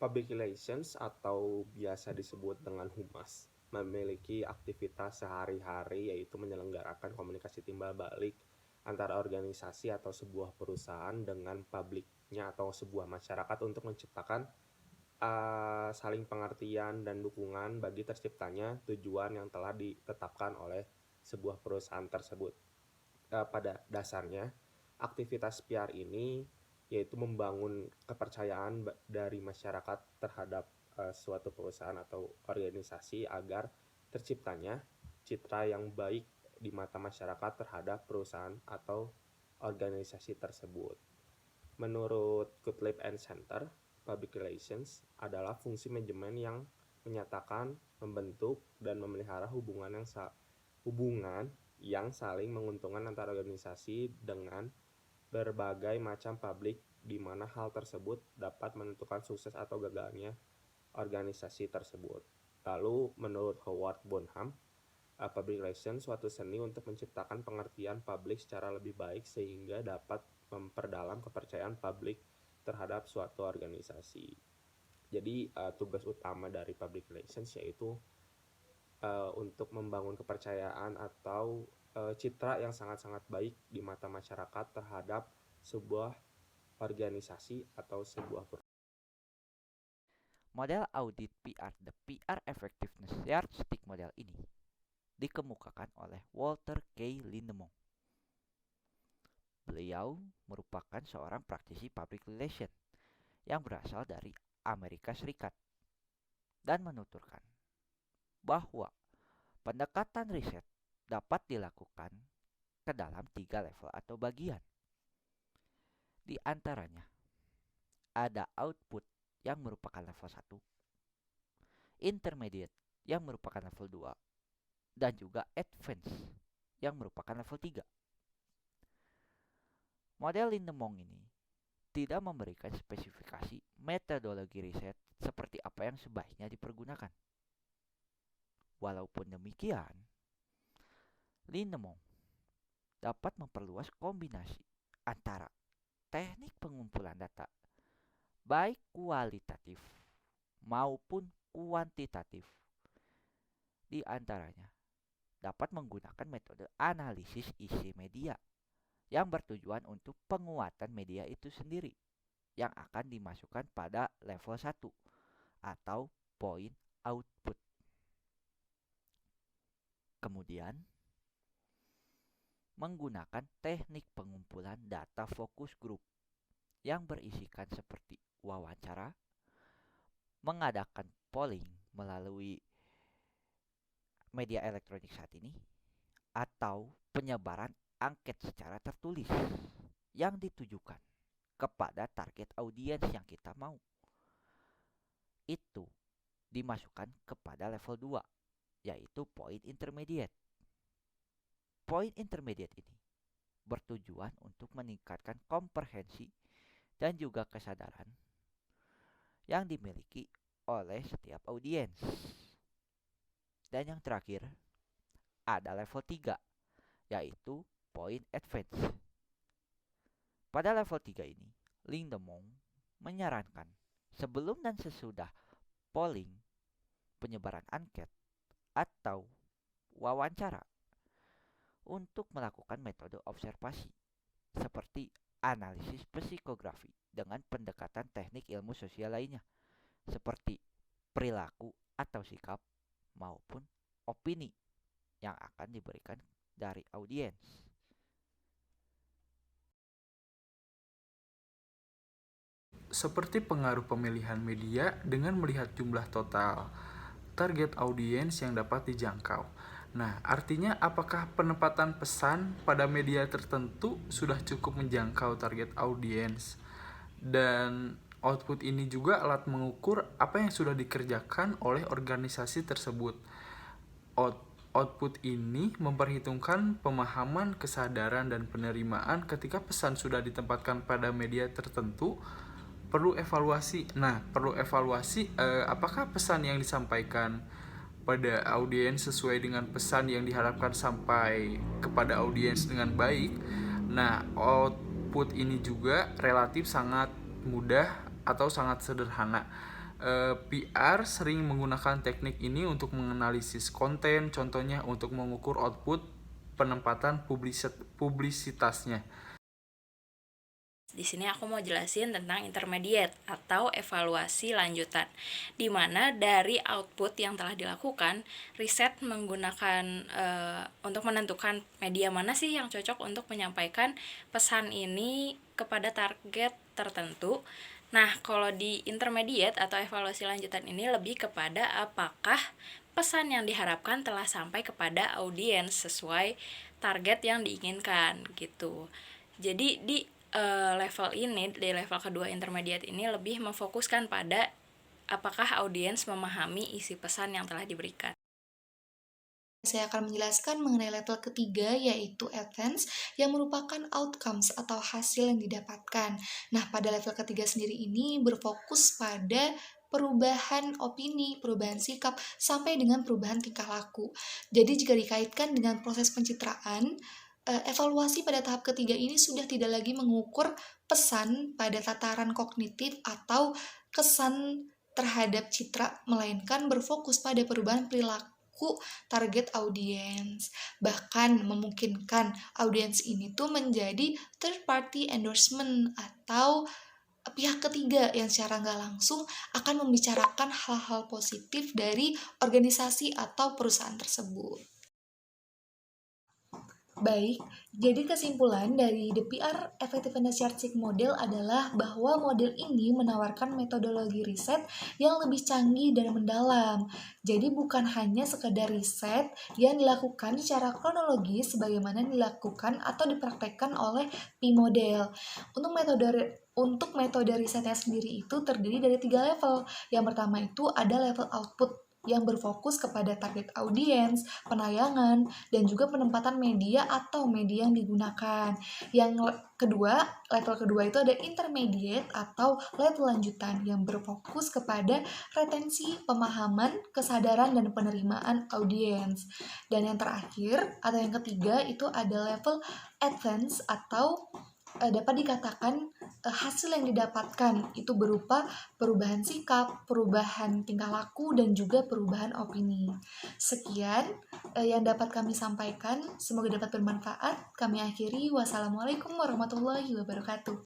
Public relations atau biasa disebut dengan humas memiliki aktivitas sehari-hari yaitu menyelenggarakan komunikasi timbal balik antara organisasi atau sebuah perusahaan dengan publiknya atau sebuah masyarakat untuk menciptakan saling pengertian dan dukungan bagi terciptanya tujuan yang telah ditetapkan oleh sebuah perusahaan tersebut. Pada dasarnya, aktivitas PR ini yaitu membangun kepercayaan dari masyarakat terhadap suatu perusahaan atau organisasi agar terciptanya citra yang baik di mata masyarakat terhadap perusahaan atau organisasi tersebut. Menurut Gottlieb and Center, public relations adalah fungsi manajemen yang menyatakan, membentuk, dan memelihara hubungan yang saling menguntungkan antara organisasi dengan berbagai macam publik di mana hal tersebut dapat menentukan sukses atau gagalnya organisasi tersebut. Lalu menurut Howard Bonham, public relations suatu seni untuk menciptakan pengertian publik secara lebih baik sehingga dapat memperdalam kepercayaan publik terhadap suatu organisasi. Jadi tugas utama dari public relations yaitu untuk membangun kepercayaan atau citra yang sangat-sangat baik di mata masyarakat terhadap sebuah organisasi atau sebuah perusahaan. Model audit PR, the PR Effectiveness Yardstick model ini dikemukakan oleh Walter K. Lindemore. Beliau merupakan seorang praktisi public relation yang berasal dari Amerika Serikat dan menuturkan bahwa pendekatan riset dapat dilakukan ke dalam 3 level atau bagian. Di antaranya ada output yang merupakan level 1, intermediate yang merupakan level 2, dan juga advance yang merupakan level 3. Model Lindemore ini tidak memberikan spesifikasi metodologi riset seperti apa yang sebaiknya dipergunakan. Walaupun demikian, Lindemore dapat memperluas kombinasi antara teknik pengumpulan data baik kualitatif maupun kuantitatif. Di antaranya dapat menggunakan metode analisis isi media yang bertujuan untuk penguatan media itu sendiri yang akan dimasukkan pada level 1 atau point output. Kemudian, menggunakan teknik pengumpulan data fokus group yang berisikan seperti wawancara, mengadakan polling melalui media elektronik saat ini, atau penyebaran angket secara tertulis yang ditujukan kepada target audiens yang kita mau. Itu dimasukkan kepada level 2, yaitu point intermediate. Point intermediate ini bertujuan untuk meningkatkan komprehensi dan juga kesadaran yang dimiliki oleh setiap audiens. Dan yang terakhir ada level 3, yaitu point advance. Pada level 3 ini, Lindemore menyarankan sebelum dan sesudah polling, penyebaran angket, atau wawancara untuk melakukan metode observasi seperti analisis psikografi dengan pendekatan teknik ilmu sosial lainnya seperti perilaku atau sikap maupun opini yang akan diberikan dari audiens. Seperti pengaruh pemilihan media dengan melihat jumlah total target audiens yang dapat dijangkau. Nah, artinya apakah penempatan pesan pada media tertentu sudah cukup menjangkau target audiens? Dan output ini juga alat mengukur apa yang sudah dikerjakan oleh organisasi tersebut. Output ini memperhitungkan pemahaman, kesadaran, dan penerimaan ketika pesan sudah ditempatkan pada media tertentu. Perlu evaluasi. Apakah pesan yang disampaikan pada audiens sesuai dengan pesan yang diharapkan sampai kepada audiens dengan baik? Nah, output ini juga relatif sangat mudah atau sangat sederhana. PR sering menggunakan teknik ini untuk menganalisis konten, contohnya untuk mengukur output penempatan publisitasnya. Di sini aku mau jelasin tentang intermediate atau evaluasi lanjutan, di mana dari output yang telah dilakukan, riset menggunakan untuk menentukan media mana sih yang cocok untuk menyampaikan pesan ini kepada target tertentu. Nah, kalau di intermediate atau evaluasi lanjutan ini lebih kepada apakah pesan yang diharapkan telah sampai kepada audiens sesuai target yang diinginkan gitu. Jadi di level ini, di level kedua intermediate ini lebih memfokuskan pada apakah audiens memahami isi pesan yang telah diberikan. Saya akan menjelaskan mengenai level ketiga, yaitu advance, yang merupakan outcomes atau hasil yang didapatkan. Nah, pada level ketiga sendiri ini berfokus pada perubahan opini, perubahan sikap, sampai dengan perubahan tingkah laku. Jadi jika dikaitkan dengan proses pencitraan, evaluasi pada tahap ketiga ini sudah tidak lagi mengukur pesan pada tataran kognitif atau kesan terhadap citra, melainkan berfokus pada perubahan perilaku target audiens. Bahkan memungkinkan audiens ini tuh menjadi third party endorsement atau pihak ketiga yang secara nggak langsung akan membicarakan hal-hal positif dari organisasi atau perusahaan tersebut. Baik, jadi kesimpulan dari The PR Effectiveness Yardstick Model adalah bahwa model ini menawarkan metodologi riset yang lebih canggih dan mendalam. Jadi bukan hanya sekedar riset yang dilakukan secara kronologis sebagaimana dilakukan atau dipraktekkan oleh P-model. Untuk metode risetnya sendiri itu terdiri dari 3 level. Yang pertama itu ada level output yang berfokus kepada target audiens, penayangan, dan juga penempatan media atau media yang digunakan. Yang kedua, level kedua itu ada intermediate atau level lanjutan yang berfokus kepada retensi, pemahaman, kesadaran, dan penerimaan audiens. Dan yang terakhir atau yang ketiga itu ada level advance atau dapat dikatakan hasil yang didapatkan itu berupa perubahan sikap, perubahan tingkah laku, dan juga perubahan opini. Sekian yang dapat kami sampaikan, semoga dapat bermanfaat. Kami akhiri, wassalamualaikum warahmatullahi wabarakatuh.